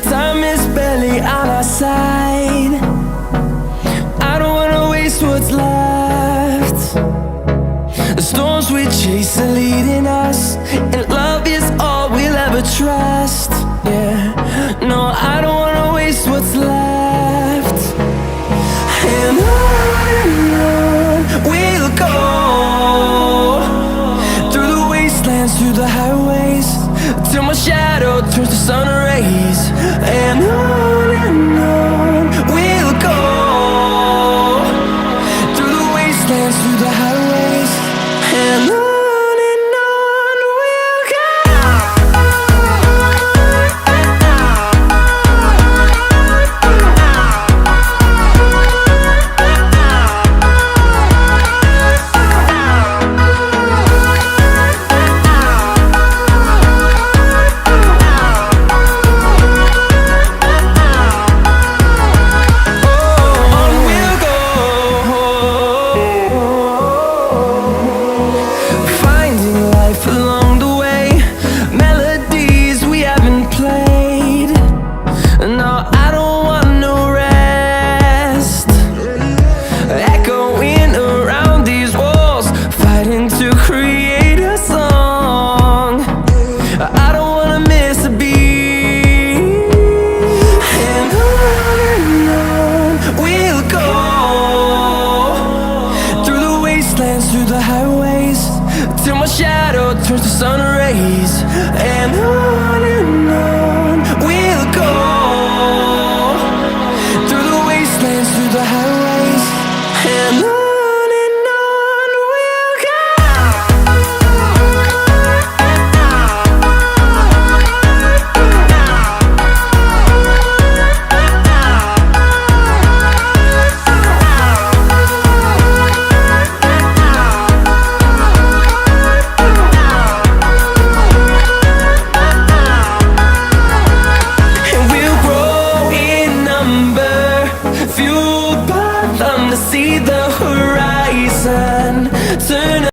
time is barely on our side. I don't wanna waste what's left. The storms we chase are leading us, and love is all we'll ever trust. Yeah, no, I don't wanna waste what's left. And on we'll go, through the wastelands, through the highways, till my shadow turns to sun rays. And on we'll go, through the wastelands, through the highways, and on. Along the way, melodies we haven't played. No, I don't want no rest. Echoing around these walls, fighting to create a song. I don't wanna miss a beat. And on we'll go, through the wastelands, through the highways, till my shadow turns to sun rays. And on